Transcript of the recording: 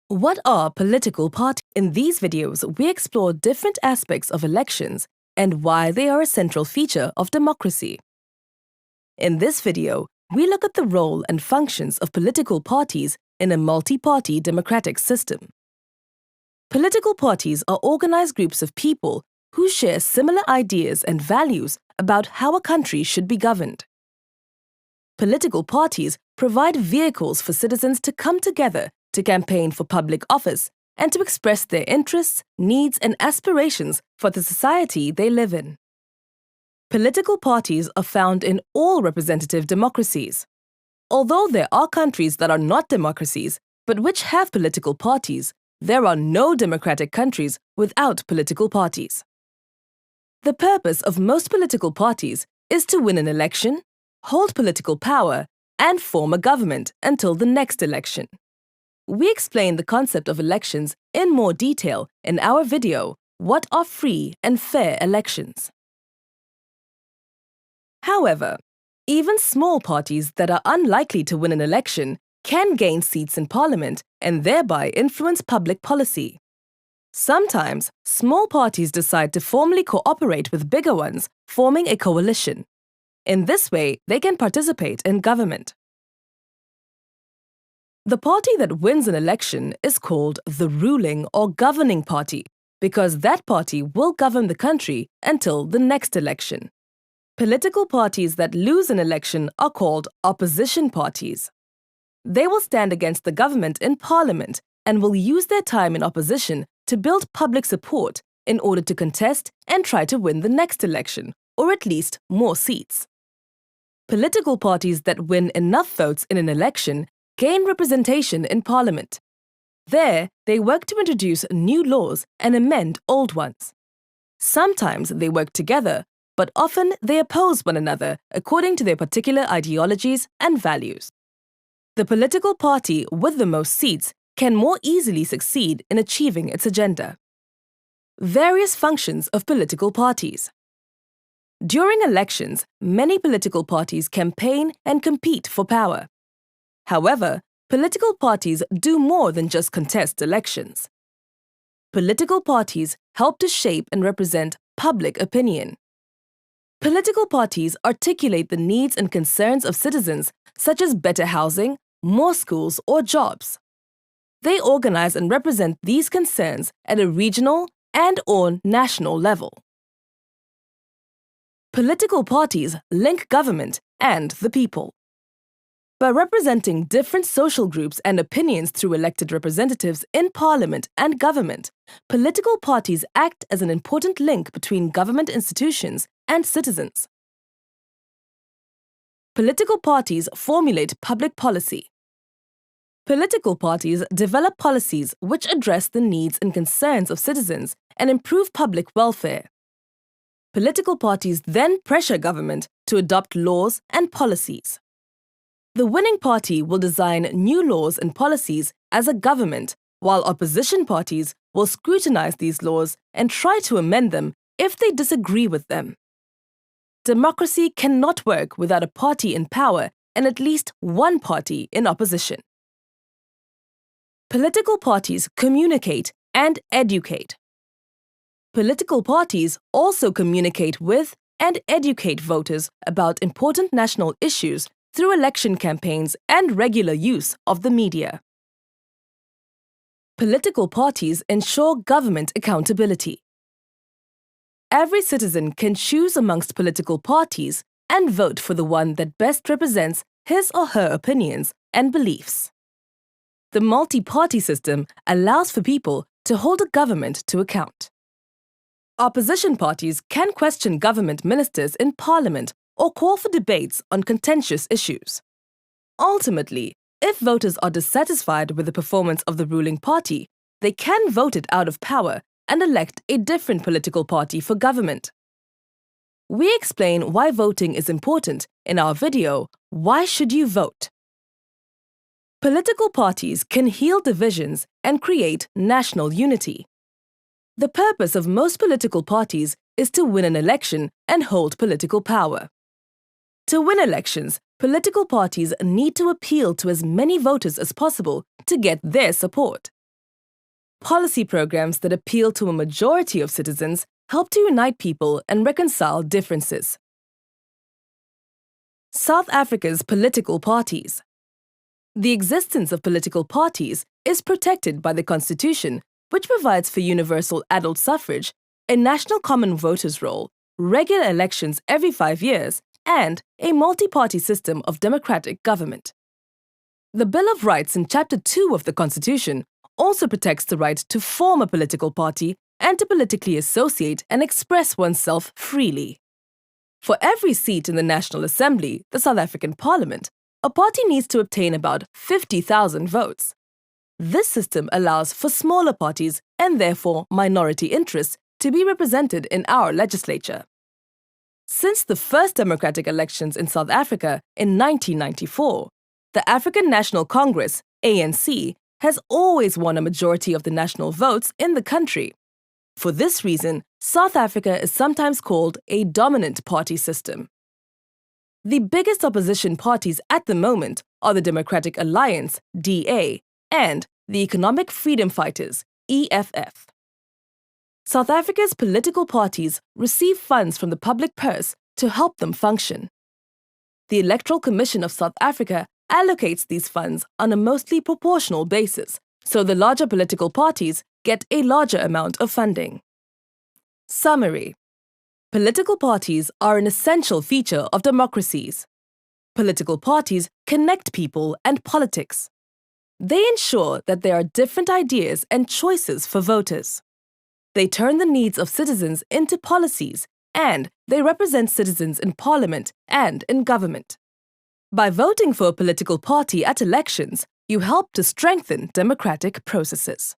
What are political parties? In these videos, we explore different aspects of elections and why they are a central feature of democracy. In this video, we look at the role and functions of political parties in a multi-party democratic system. Political parties are organized groups of people who share similar ideas and values about how a country should be governed. Political parties provide vehicles for citizens to come together to campaign for public office and to express their interests, needs, and aspirations for the society they live in. Political parties are found in all representative democracies. Although there are countries that are not democracies, but which have political parties, there are no democratic countries without political parties. The purpose of most political parties is to win an election, hold political power, and form a government until the next election. We explain the concept of elections in more detail in our video, What are Free and Fair Elections? However, even small parties that are unlikely to win an election can gain seats in parliament and thereby influence public policy. Sometimes, small parties decide to formally cooperate with bigger ones, forming a coalition. In this way, they can participate in government. The party that wins an election is called the ruling or governing party because that party will govern the country until the next election. Political parties that lose an election are called opposition parties. They will stand against the government in parliament and will use their time in opposition to build public support in order to contest and try to win the next election, or at least more seats. Political parties that win enough votes in an election gain representation in parliament. There, they work to introduce new laws and amend old ones. Sometimes they work together, but often they oppose one another according to their particular ideologies and values. The political party with the most seats can more easily succeed in achieving its agenda. Various functions of political parties. During elections, many political parties campaign and compete for power. However, political parties do more than just contest elections. Political parties help to shape and represent public opinion. Political parties articulate the needs and concerns of citizens, such as better housing, more schools, or jobs. They organize and represent these concerns at a regional and/or national level. Political parties link government and the people. By representing different social groups and opinions through elected representatives in parliament and government, political parties act as an important link between government institutions and citizens. Political parties formulate public policy. Political parties develop policies which address the needs and concerns of citizens and improve public welfare. Political parties then pressure government to adopt laws and policies. The winning party will design new laws and policies as a government, while opposition parties will scrutinize these laws and try to amend them if they disagree with them. Democracy cannot work without a party in power and at least one party in opposition. Political parties communicate and educate. Political parties also communicate with and educate voters about important national issues through election campaigns and regular use of the media. Political parties ensure government accountability. Every citizen can choose amongst political parties and vote for the one that best represents his or her opinions and beliefs. The multi-party system allows for people to hold a government to account. Opposition parties can question government ministers in parliament or call for debates on contentious issues. Ultimately, if voters are dissatisfied with the performance of the ruling party, they can vote it out of power and elect a different political party for government. We explain why voting is important in our video, Why Should You Vote? Political parties can heal divisions and create national unity. The purpose of most political parties is to win an election and hold political power. To win elections, political parties need to appeal to as many voters as possible to get their support. policy programs that appeal to a majority of citizens help to unite people and reconcile differences. South Africa's political parties. The existence of political parties is protected by the Constitution, which provides for universal adult suffrage, a national common voters' roll, regular elections every 5 years, and a multi-party system of democratic government. The Bill of Rights in Chapter 2 of the Constitution also protects the right to form a political party and to politically associate and express oneself freely. For every seat in the National Assembly, the South African Parliament, a party needs to obtain about 50,000 votes. This system allows for smaller parties and therefore minority interests to be represented in our legislature. Since the first democratic elections in South Africa in 1994, the African National Congress, ANC, has always won a majority of the national votes in the country. For this reason, South Africa is sometimes called a dominant party system. The biggest opposition parties at the moment are the Democratic Alliance, DA, and the Economic Freedom Fighters, EFF. South Africa's political parties receive funds from the public purse to help them function. The Electoral Commission of South Africa allocates these funds on a mostly proportional basis, so the larger political parties get a larger amount of funding. Summary. Political parties are an essential feature of democracies. Political parties connect people and politics. They ensure that there are different ideas and choices for voters. They turn the needs of citizens into policies, and they represent citizens in parliament and in government. By voting for a political party at elections, you help to strengthen democratic processes.